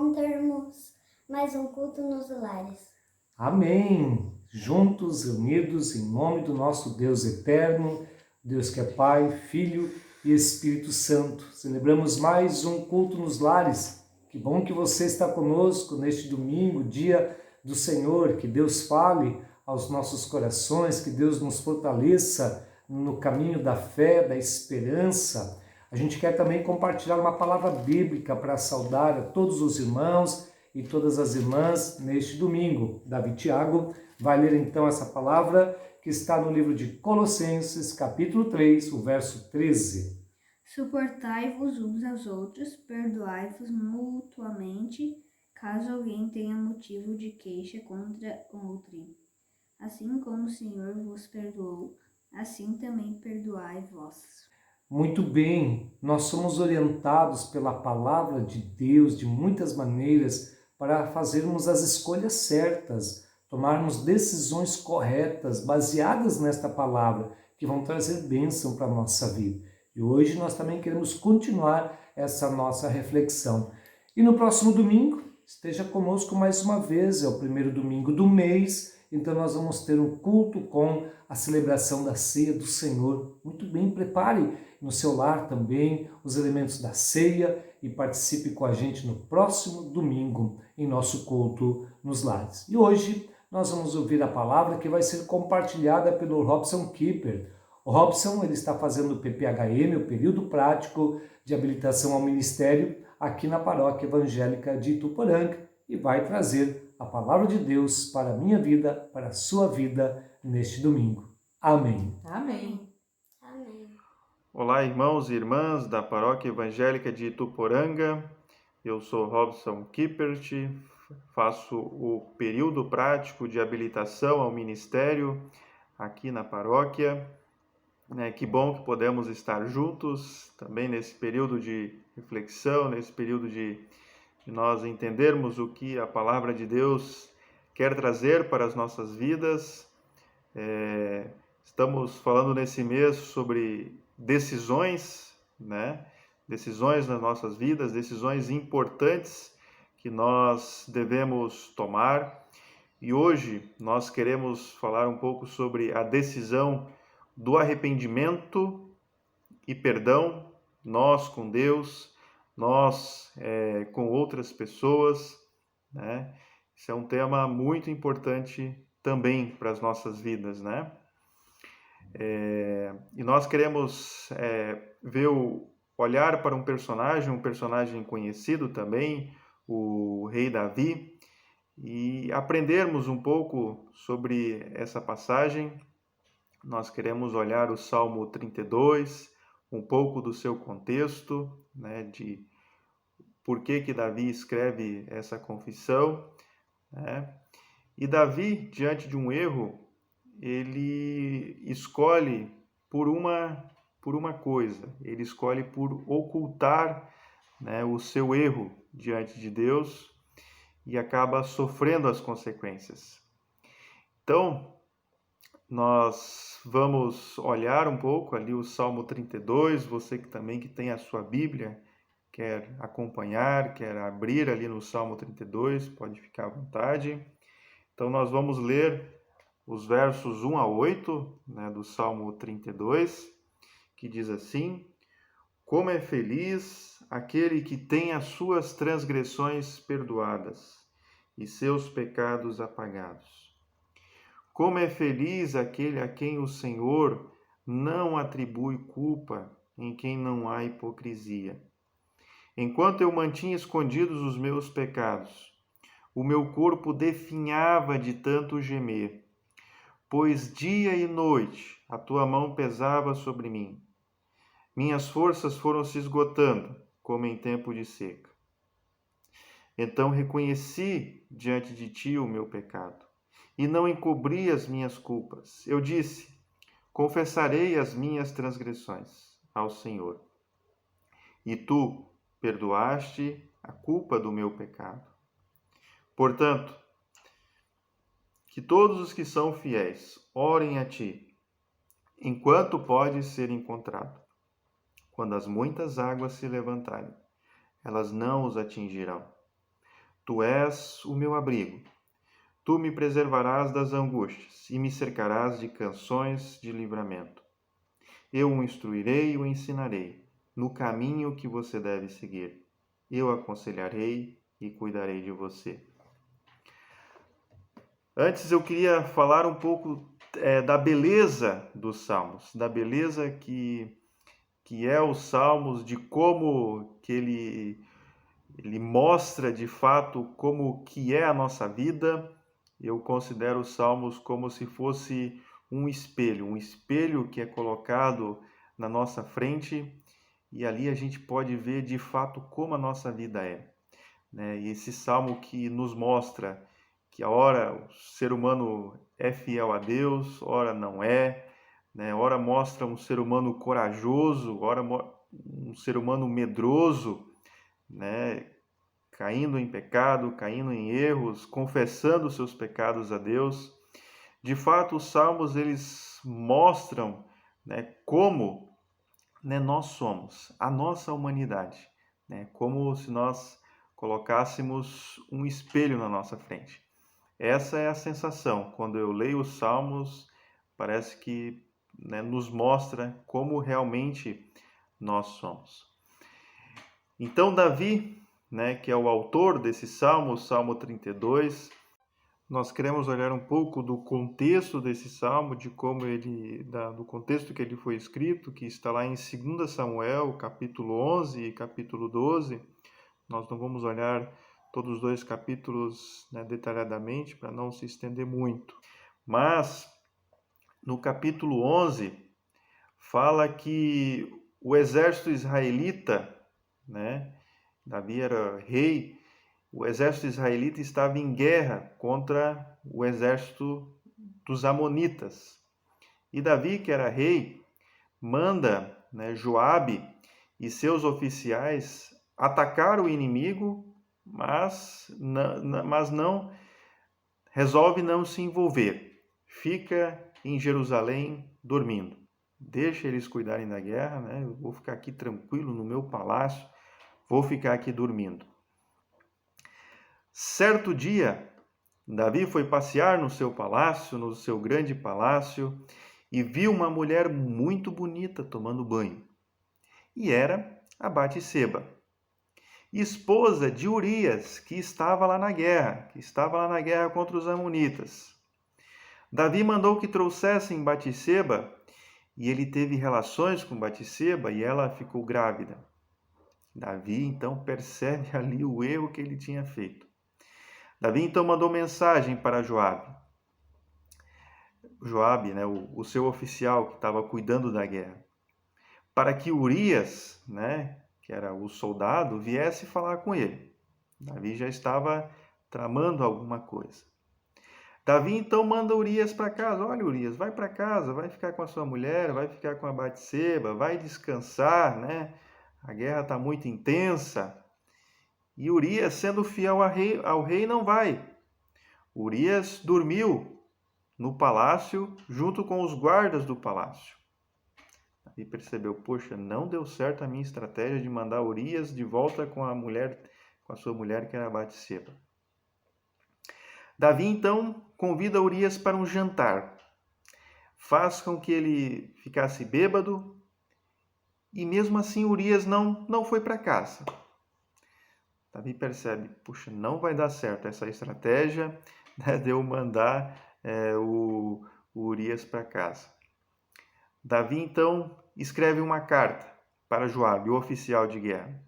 bom termos mais um culto nos lares. Amém! Juntos, unidos, em nome do nosso Deus eterno, Deus que é Pai, Filho e Espírito Santo. Celebramos mais um culto nos lares. Que bom que você está conosco neste domingo, dia do Senhor. Que Deus fale aos nossos corações, que Deus nos fortaleça no caminho da fé, da esperança. A gente quer também compartilhar uma palavra bíblica para saudar a todos os irmãos e todas as irmãs neste domingo. Davi Tiago vai ler então essa palavra que está no livro de Colossenses, capítulo 3, o verso 13. Suportai-vos uns aos outros, perdoai-vos mutuamente, caso alguém tenha motivo de queixa contra outrem. Assim como o Senhor vos perdoou, assim também perdoai vós. Muito bem, nós somos orientados pela palavra de Deus de muitas maneiras para fazermos as escolhas certas, tomarmos decisões corretas, baseadas nesta palavra, que vão trazer bênção para a nossa vida. E hoje nós também queremos continuar essa nossa reflexão. E no próximo domingo, esteja conosco mais uma vez, é o primeiro domingo do mês, então nós vamos ter um culto com a celebração da ceia do Senhor. Muito bem, prepare no seu lar também os elementos da ceia e participe com a gente no próximo domingo em nosso culto nos lares. E hoje nós vamos ouvir a palavra que vai ser compartilhada pelo Robson Kipper. O Robson ele está fazendo o PPHM, o período prático de habilitação ao ministério, aqui na Paróquia Evangélica de Ituporanga e vai trazer a palavra de Deus para a minha vida, para a sua vida neste domingo. Amém. Amém. Amém. Olá, irmãos e irmãs da Paróquia Evangélica de Ituporanga. Eu sou Robson Kippert, faço o período prático de habilitação ao ministério aqui na paróquia. Que bom que podemos estar juntos também nesse período de reflexão, nesse período de nós entendermos o que a palavra de Deus quer trazer para as nossas vidas. Estamos falando nesse mês sobre decisões, Decisões nas nossas vidas, decisões importantes que nós devemos tomar. E hoje nós queremos falar um pouco sobre a decisão do arrependimento e perdão, nós com Deus, nós com outras pessoas, Isso é um tema muito importante também para as nossas vidas, E nós queremos olhar para um personagem conhecido também, o rei Davi, e aprendermos um pouco sobre essa passagem. Nós queremos olhar o Salmo 32, um pouco do seu contexto, de por que Davi escreve essa confissão. E Davi, diante de um erro, ele escolhe por uma coisa, ele escolhe por ocultar o seu erro diante de Deus e acaba sofrendo as consequências. Então, nós vamos olhar um pouco ali o Salmo 32, você que também que tem a sua Bíblia, quer acompanhar, quer abrir ali no Salmo 32, pode ficar à vontade. Então nós vamos ler os versos 1 a 8 do Salmo 32, que diz assim: Como é feliz aquele que tem as suas transgressões perdoadas e seus pecados apagados. Como é feliz aquele a quem o Senhor não atribui culpa, em quem não há hipocrisia. Enquanto eu mantinha escondidos os meus pecados, o meu corpo definhava de tanto gemer, pois dia e noite a tua mão pesava sobre mim. Minhas forças foram se esgotando, como em tempo de seca. Então reconheci diante de ti o meu pecado, e não encobri as minhas culpas. Eu disse: confessarei as minhas transgressões ao Senhor. E tu perdoaste a culpa do meu pecado. Portanto, que todos os que são fiéis orem a ti, enquanto pode ser encontrado. Quando as muitas águas se levantarem, elas não os atingirão. Tu és o meu abrigo. Tu me preservarás das angústias e me cercarás de canções de livramento. Eu o instruirei e o ensinarei no caminho que você deve seguir. Eu aconselharei e cuidarei de você. Antes eu queria falar um pouco da beleza dos Salmos, da beleza que é os Salmos, de como que ele mostra de fato como que é a nossa vida. Eu considero os Salmos como se fosse um espelho que é colocado na nossa frente e ali a gente pode ver de fato como a nossa vida é, né? E esse Salmo que nos mostra que a hora o ser humano é fiel a Deus, ora não é, né? Ora mostra um ser humano corajoso, ora um ser humano medroso, né? Caindo em pecado, caindo em erros, confessando seus pecados a Deus. De fato, os Salmos eles mostram, né, como, né, nós somos, a nossa humanidade, né, como se nós colocássemos um espelho na nossa frente. Essa é a sensação. Quando eu leio os Salmos, parece que, né, nos mostra como realmente nós somos. Então, Davi, né, que é o autor desse Salmo, o Salmo 32, nós queremos olhar um pouco do contexto desse Salmo, de como do contexto que ele foi escrito, que está lá em 2 Samuel, capítulo 11 e capítulo 12. Nós não vamos olhar todos os dois capítulos, né, detalhadamente, para não se estender muito. Mas, no capítulo 11, fala que o exército israelita, né, Davi era rei, o exército israelita estava em guerra contra o exército dos amonitas. E Davi, que era rei, manda, né, Joabe e seus oficiais atacar o inimigo, mas não resolve não se envolver. Fica em Jerusalém dormindo. Deixa eles cuidarem da guerra, né? Eu vou ficar aqui tranquilo no meu palácio, vou ficar aqui dormindo. Certo dia, Davi foi passear no seu palácio, no seu grande palácio, e viu uma mulher muito bonita tomando banho. E era a Batseba, esposa de Urias, que estava lá na guerra contra os amonitas. Davi mandou que trouxessem Batseba, e ele teve relações com Batseba e ela ficou grávida. Davi então percebe ali o erro que ele tinha feito. Davi então mandou mensagem para Joabe. Joabe, né, o seu oficial que estava cuidando da guerra, para que Urias, né, que era o soldado, viesse falar com ele. Davi já estava tramando alguma coisa. Davi então manda Urias para casa. Olha, Urias, vai para casa, vai ficar com a sua mulher, vai ficar com a Batseba, vai descansar, né? A guerra está muito intensa. E Urias, sendo fiel ao rei, não vai. Urias dormiu no palácio junto com os guardas do palácio. Davi percebeu, poxa, não deu certo a minha estratégia de mandar Urias de volta com a sua mulher que era Batseba. Davi então convida Urias para um jantar. Faz com que ele ficasse bêbado e mesmo assim Urias não foi para casa. Davi percebe, puxa, não vai dar certo essa estratégia, né, de eu mandar o Urias para casa. Davi então escreve uma carta para Joabe, o oficial de guerra.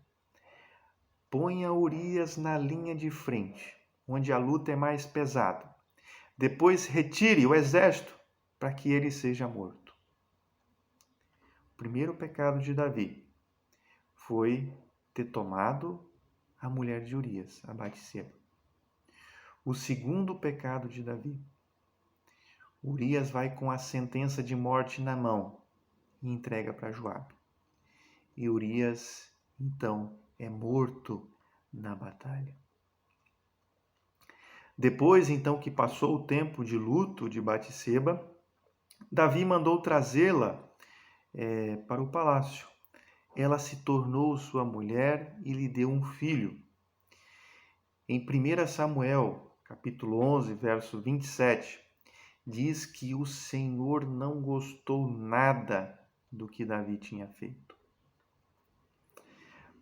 Ponha Urias na linha de frente, onde a luta é mais pesada. Depois retire o exército para que ele seja morto. O primeiro pecado de Davi foi ter tomado a mulher de Urias, a Batseba. O segundo pecado de Davi, Urias vai com a sentença de morte na mão e entrega para Joabe. E Urias, então, é morto na batalha. Depois, então, que passou o tempo de luto de Batseba, Davi mandou trazê-la para o palácio. Ela se tornou sua mulher e lhe deu um filho. Em 1 Samuel, capítulo 11, verso 27, diz que o Senhor não gostou nada do que Davi tinha feito.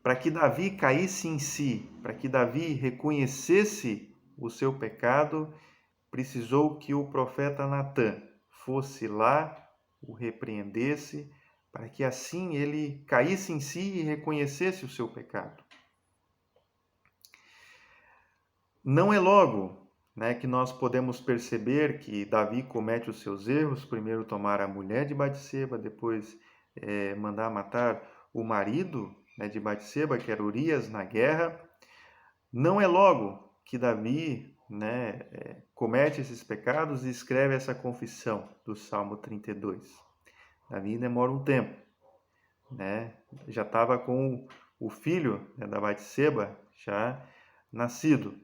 Para que Davi caísse em si, para que Davi reconhecesse o seu pecado, precisou que o profeta Natã fosse lá, o repreendesse, para que assim ele caísse em si e reconhecesse o seu pecado. Não é logo, né, que nós podemos perceber que Davi comete os seus erros, primeiro tomar a mulher de Batseba, depois mandar matar o marido, né, de Batseba, que era Urias, na guerra. Não é logo que Davi, né, comete esses pecados e escreve essa confissão do Salmo 32. Davi demora um tempo, né? Já estava com o filho, né, da Batseba já nascido.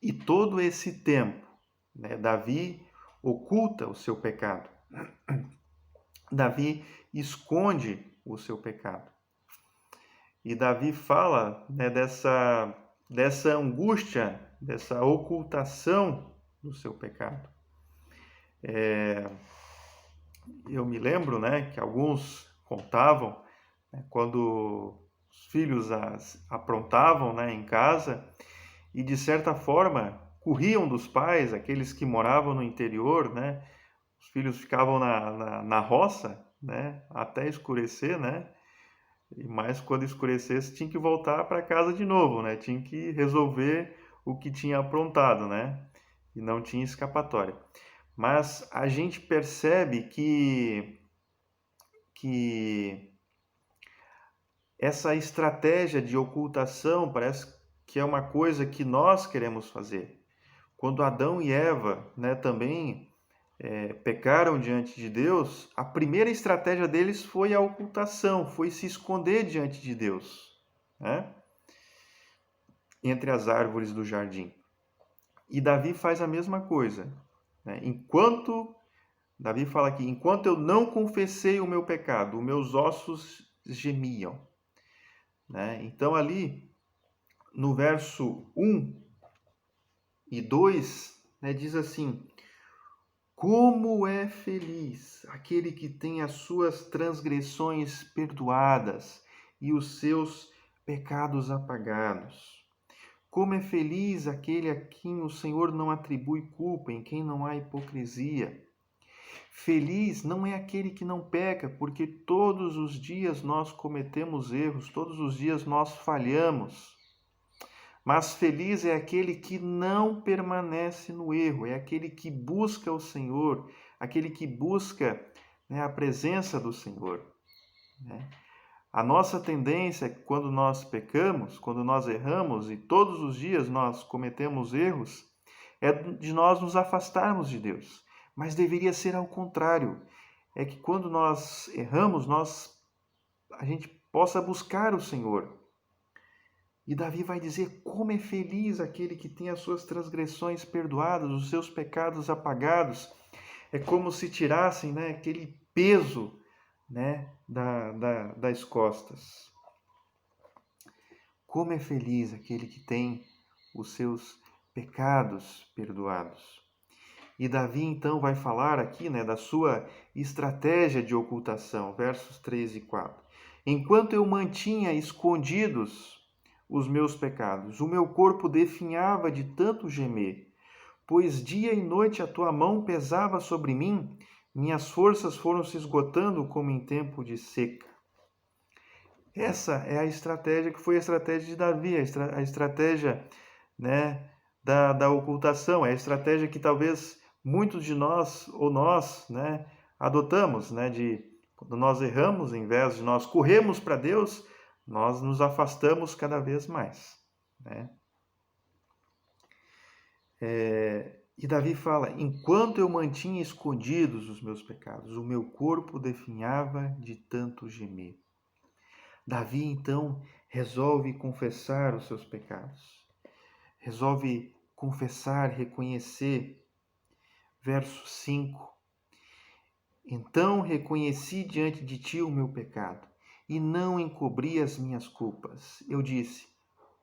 E todo esse tempo, né, Davi oculta o seu pecado. Davi esconde o seu pecado. E Davi fala, né, dessa angústia, dessa ocultação do seu pecado. Eu me lembro, né, que alguns contavam, né, quando os filhos aprontavam, né, em casa, e de certa forma corriam dos pais, aqueles que moravam no interior, né? Os filhos ficavam na roça, né? Até escurecer, né? Mas quando escurecesse tinha que voltar para casa de novo, né? Tinha que resolver o que tinha aprontado, né? E não tinha escapatória. Mas a gente percebe que essa estratégia de ocultação parece que é uma coisa que nós queremos fazer. Quando Adão e Eva, né, também pecaram diante de Deus, a primeira estratégia deles foi a ocultação, foi se esconder diante de Deus, né, entre as árvores do jardim. E Davi faz a mesma coisa, né? Davi fala aqui, enquanto eu não confessei o meu pecado, os meus ossos gemiam, né? Então ali no verso 1 e 2, né, diz assim: como é feliz aquele que tem as suas transgressões perdoadas e os seus pecados apagados. Como é feliz aquele a quem o Senhor não atribui culpa, em quem não há hipocrisia. Feliz não é aquele que não peca, porque todos os dias nós cometemos erros, todos os dias nós falhamos. Mas feliz é aquele que não permanece no erro, é aquele que busca o Senhor, aquele que busca, né, a presença do Senhor, né? A nossa tendência, quando nós pecamos, quando nós erramos, e todos os dias nós cometemos erros, é de nós nos afastarmos de Deus. Mas deveria ser ao contrário. É que quando nós erramos, a gente possa buscar o Senhor. E Davi vai dizer como é feliz aquele que tem as suas transgressões perdoadas, os seus pecados apagados. É como se tirassem, né, aquele peso, né, das costas. Como é feliz aquele que tem os seus pecados perdoados. E Davi então vai falar aqui, né, da sua estratégia de ocultação, versos 3 e 4. Enquanto eu mantinha escondidos os meus pecados, o meu corpo definhava de tanto gemer, pois dia e noite a tua mão pesava sobre mim, minhas forças foram se esgotando como em tempo de seca. Essa é a estratégia que foi a estratégia de Davi, a estratégia, né, da ocultação, é a estratégia que talvez muitos de nós, ou nós, né, adotamos, né, quando nós erramos, em vez de nós corrermos para Deus, nós nos afastamos cada vez mais, né? E Davi fala, enquanto eu mantinha escondidos os meus pecados, o meu corpo definhava de tanto gemer. Davi, então, resolve confessar os seus pecados. Resolve confessar, reconhecer. Verso 5. Então reconheci diante de ti o meu pecado e não encobri as minhas culpas. Eu disse,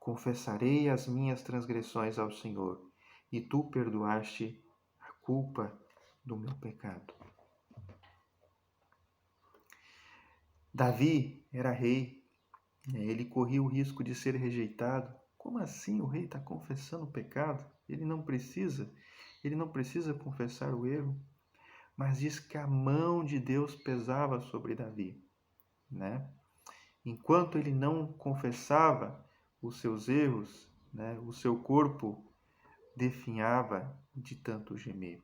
confessarei as minhas transgressões ao Senhor, e tu perdoaste a culpa do meu pecado. Davi era rei, ele corria o risco de ser rejeitado. Como assim o rei está confessando o pecado? Ele não precisa confessar o erro. Mas diz que a mão de Deus pesava sobre Davi, né? Enquanto ele não confessava os seus erros, né, o seu corpo definhava de tanto gemer.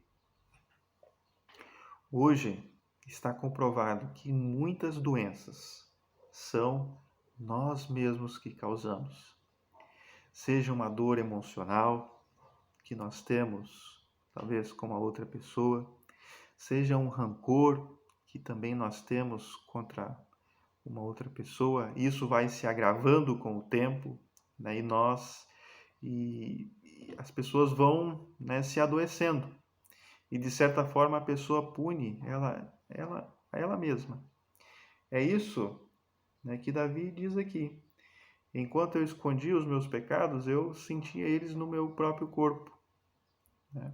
Hoje está comprovado que muitas doenças são nós mesmos que causamos. Seja uma dor emocional que nós temos, talvez com a outra pessoa, seja um rancor que também nós temos contra uma outra pessoa. Isso vai se agravando com o tempo, né? E as pessoas vão, né, se adoecendo. E de certa forma a pessoa pune ela mesma. É isso, né, que Davi diz aqui. Enquanto eu escondia os meus pecados, eu sentia eles no meu próprio corpo, né?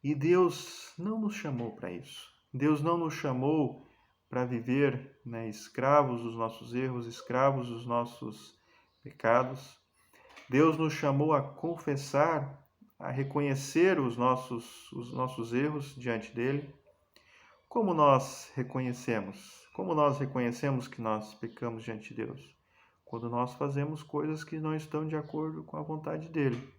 E Deus não nos chamou para isso. Deus não nos chamou para viver, né, escravos dos nossos erros, escravos dos nossos pecados. Deus nos chamou a confessar, a reconhecer os nossos erros diante dele. Como nós reconhecemos? Como nós reconhecemos que nós pecamos diante de Deus? Quando nós fazemos coisas que não estão de acordo com a vontade dele.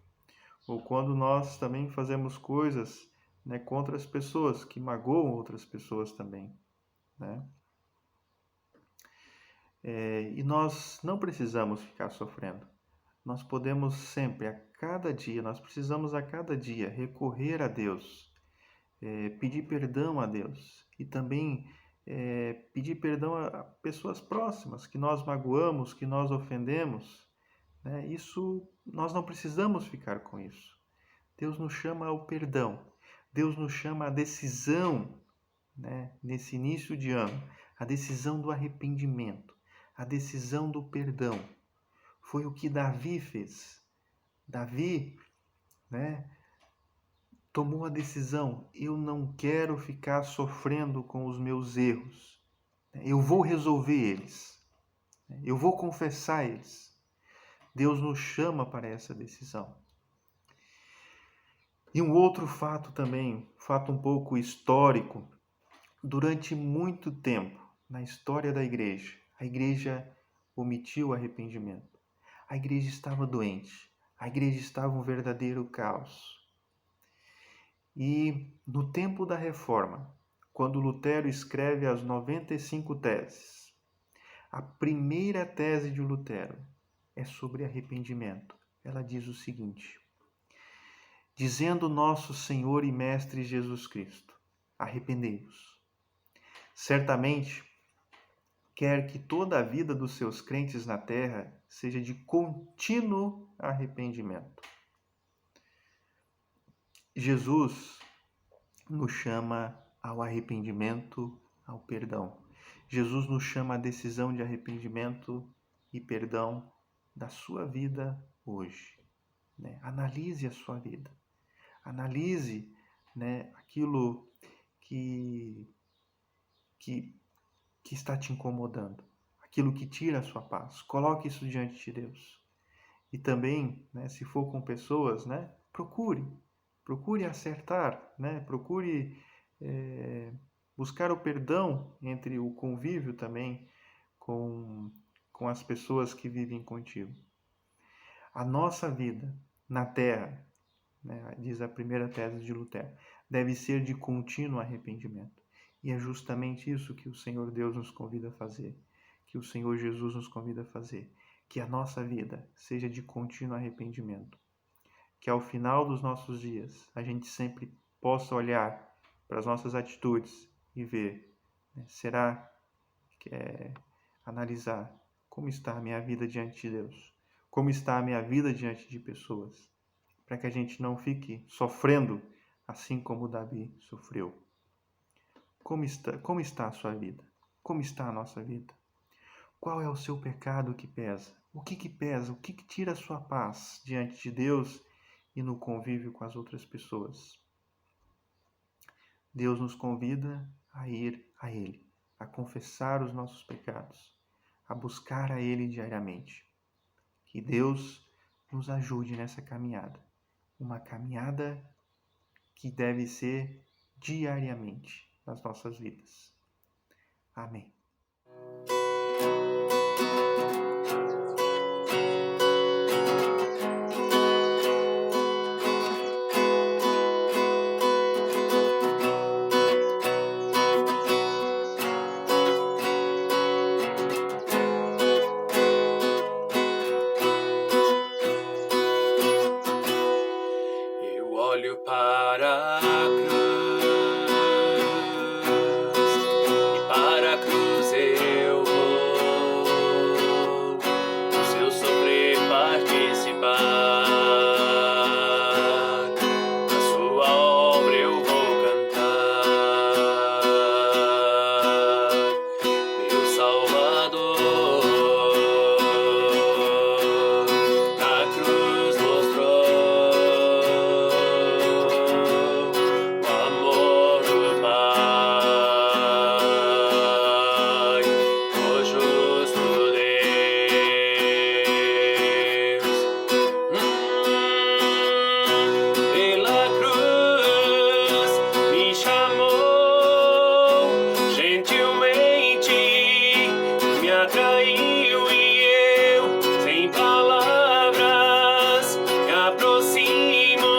Ou quando nós também fazemos coisas, né, contra as pessoas, que magoam outras pessoas também, né? E nós não precisamos ficar sofrendo. Nós podemos sempre, a cada dia, nós precisamos a cada dia recorrer a Deus, pedir perdão a Deus e também pedir perdão a pessoas próximas que nós magoamos, que nós ofendemos, né? Isso, nós não precisamos ficar com isso. Deus nos chama ao perdão. Deus nos chama à decisão, né, nesse início de ano, a decisão do arrependimento, a decisão do perdão. Foi o que Davi fez. Davi, né, tomou a decisão: eu não quero ficar sofrendo com os meus erros. Eu vou resolver eles. Eu vou confessar eles. Deus nos chama para essa decisão. E um outro fato também, fato um pouco histórico, durante muito tempo na história da igreja, a igreja omitiu o arrependimento. A igreja estava doente, a igreja estava um verdadeiro caos. E no tempo da Reforma, quando Lutero escreve as 95 teses, a primeira tese de Lutero é sobre arrependimento. Ela diz o seguinte: dizendo nosso Senhor e Mestre Jesus Cristo, arrependei-vos. Certamente, quer que toda a vida dos seus crentes na terra seja de contínuo arrependimento. Jesus nos chama ao arrependimento, ao perdão. Jesus nos chama à decisão de arrependimento e perdão da sua vida hoje, né? Analise a sua vida. Analise, né, aquilo que está te incomodando, aquilo que tira a sua paz. Coloque isso diante de Deus. E também, né, se for com pessoas, né, procure acertar, né, procure buscar o perdão entre o convívio também com as pessoas que vivem contigo. A nossa vida na terra, né, diz a primeira tese de Lutero, deve ser de contínuo arrependimento. E é justamente isso que o Senhor Deus nos convida a fazer, que o Senhor Jesus nos convida a fazer, que a nossa vida seja de contínuo arrependimento, que ao final dos nossos dias a gente sempre possa olhar para as nossas atitudes e ver, né, será que analisar como está a minha vida diante de Deus, como está a minha vida diante de pessoas, para que a gente não fique sofrendo assim como Davi sofreu. Como está a sua vida? Como está a nossa vida? Qual é o seu pecado que pesa? O que pesa? O que tira a sua paz diante de Deus e no convívio com as outras pessoas? Deus nos convida a ir a Ele, a confessar os nossos pecados, a buscar a Ele diariamente. Que Deus nos ajude nessa caminhada. Uma caminhada que deve ser diariamente nas nossas vidas. Amém. Eu olho para a cruz e para a cruz eu vou, no seu sofrer participar, na sua obra eu vou cantar, meu Salvador, na cruz mostrou o amor do Pai, o justo Deus. Pela cruz me chamou gentilmente, me atraiu e eu, sem palavras, me aproximo,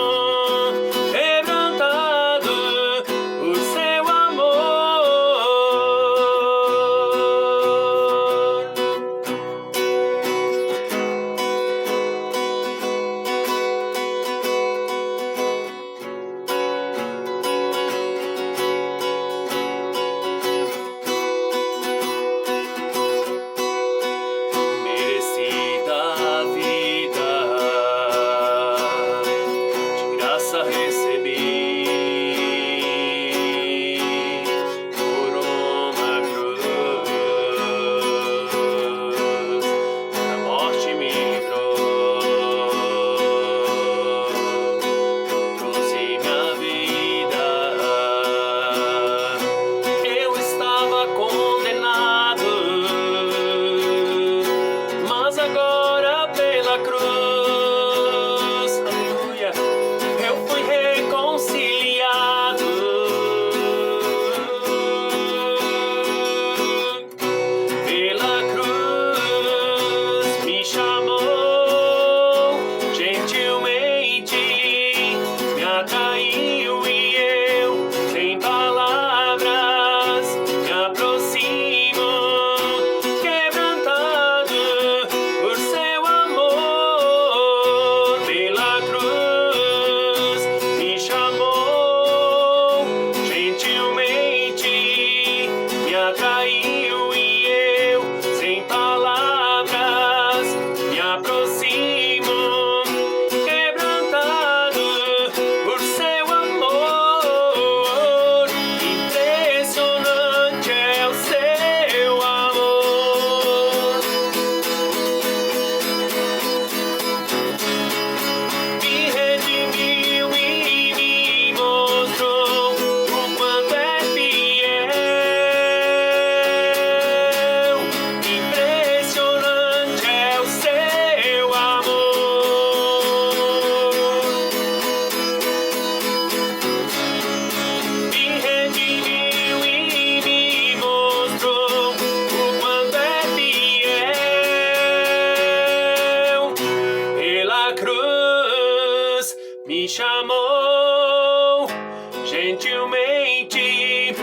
quebrantado por seu amor. Merecida a vida, de graça recebi, por uma cruz, a morte me livrou, trouxe minha vida. Eu estava condenado, mas agora pela cruz, aleluia, eu fui reconciliado. Pela cruz me chamou gentilmente, me atraiu e eu, sem palavras, me aproximo, quebrantado por seu amor. Pela cruz me chamou gentilmente, me atraiu e eu, sem palavras, me aproximo, quebrantado por seu amor. Impressionante é o seu amor. Me redimiu e me mostrou o quanto é fiel. Impressionante é o seu amor. Me redimiu e me mostrou o quanto é fiel. Pela cruz me chamou gentilmente,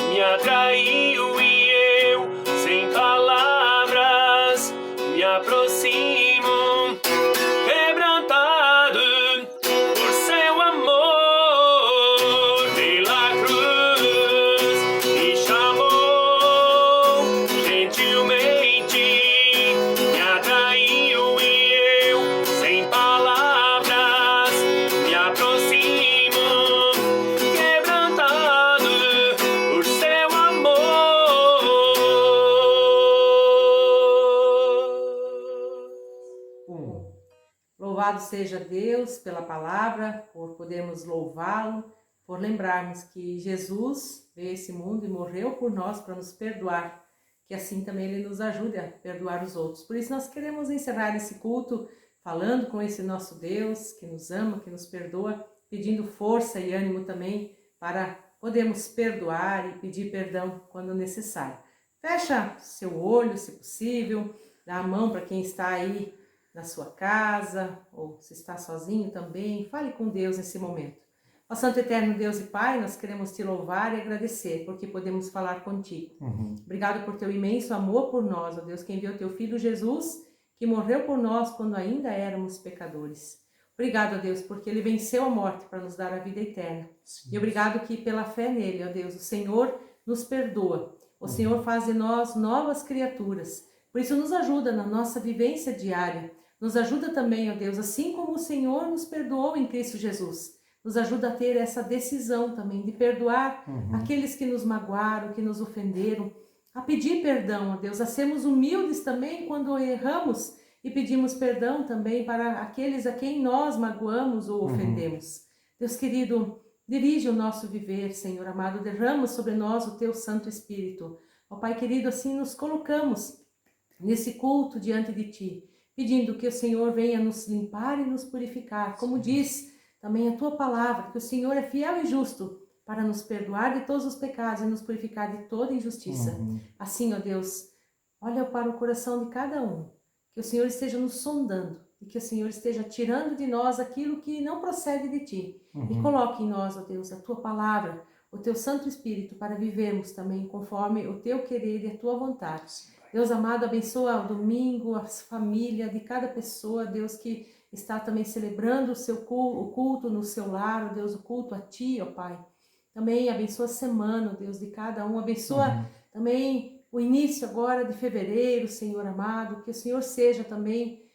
me atraiu e eu, sem palavras, me aproximo, quebrantado por seu amor. Pela cruz me chamou gentilmente, me atraiu e eu, sem palavras, me aproximo, quebrantado Louvado seja Deus pela palavra, por podermos louvá-lo, por lembrarmos que Jesus veio a esse mundo e morreu por nós para nos perdoar, que assim também Ele nos ajude a perdoar os outros. Por isso nós queremos encerrar esse culto falando com esse nosso Deus que nos ama, que nos perdoa, pedindo força e ânimo também para podermos perdoar e pedir perdão quando necessário. Fecha seu olho, se possível, dá a mão para quem está aí na sua casa, ou se está sozinho também, fale com Deus nesse momento. Ó Santo Eterno Deus e Pai, nós queremos te louvar e agradecer, porque podemos falar contigo. Obrigado por teu imenso amor por nós, ó Deus, que enviou teu Filho Jesus, que morreu por nós quando ainda éramos pecadores. Obrigado, ó Deus, porque Ele venceu a morte para nos dar a vida eterna. Sim. E obrigado que pela fé nele, ó Deus, o Senhor nos perdoa. O Senhor faz de nós novas criaturas. Por isso nos ajuda na nossa vivência diária. Nos ajuda também, ó Deus, assim como o Senhor nos perdoou em Cristo Jesus. Nos ajuda a ter essa decisão também de perdoar aqueles que nos magoaram, que nos ofenderam. A pedir perdão, ó Deus, a sermos humildes também quando erramos e pedimos perdão também para aqueles a quem nós magoamos ou ofendemos. Deus querido, dirige o nosso viver, Senhor amado, derrama sobre nós o teu Santo Espírito. Ó Pai querido, assim nos colocamos nesse culto diante de ti, pedindo que o Senhor venha nos limpar e nos purificar, como diz também a tua palavra, que o Senhor é fiel e justo para nos perdoar de todos os pecados e nos purificar de toda injustiça. Assim, ó Deus, olha para o coração de cada um, que o Senhor esteja nos sondando e que o Senhor esteja tirando de nós aquilo que não procede de ti. E coloque em nós, ó Deus, a tua palavra, o teu Santo Espírito, para vivermos também conforme o teu querer e a tua vontade. Deus amado, abençoa o domingo, a família de cada pessoa, Deus, que está também celebrando o culto no seu lar, ó Deus, o culto a ti, ó Pai. Também abençoa a semana, ó Deus, de cada um, abençoa também o início agora de fevereiro, Senhor amado, que o Senhor seja também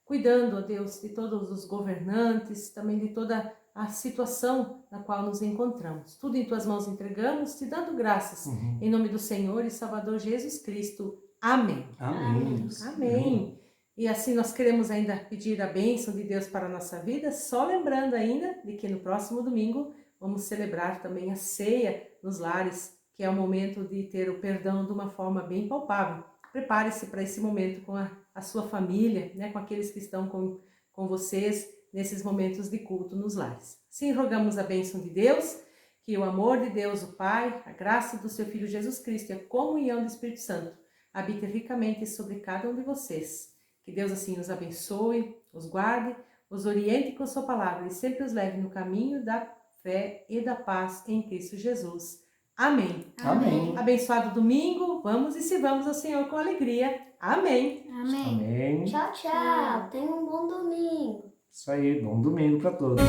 cuidando, ó Deus, de todos os governantes, também de toda a situação na qual nos encontramos. Tudo em tuas mãos entregamos, te dando graças, em nome do Senhor e Salvador Jesus Cristo. Amém. Amém. Amém. E assim nós queremos ainda pedir a bênção de Deus para a nossa vida, só lembrando ainda de que no próximo domingo vamos celebrar também a ceia nos lares, que é o momento de ter o perdão de uma forma bem palpável. Prepare-se para esse momento com a sua família, né, com aqueles que estão com vocês nesses momentos de culto nos lares. Sim, rogamos a bênção de Deus, que o amor de Deus, o Pai, a graça do seu Filho Jesus Cristo e a comunhão do Espírito Santo habite ricamente sobre cada um de vocês. Que Deus assim os abençoe, os guarde, os oriente com sua palavra e sempre os leve no caminho da fé e da paz em Cristo Jesus. Amém. Amém. Abençoado domingo, vamos e sirvamos ao Senhor com alegria. Amém. Amém. Amém. Tchau, tchau. Tenha um bom domingo. Isso aí, bom domingo para todos.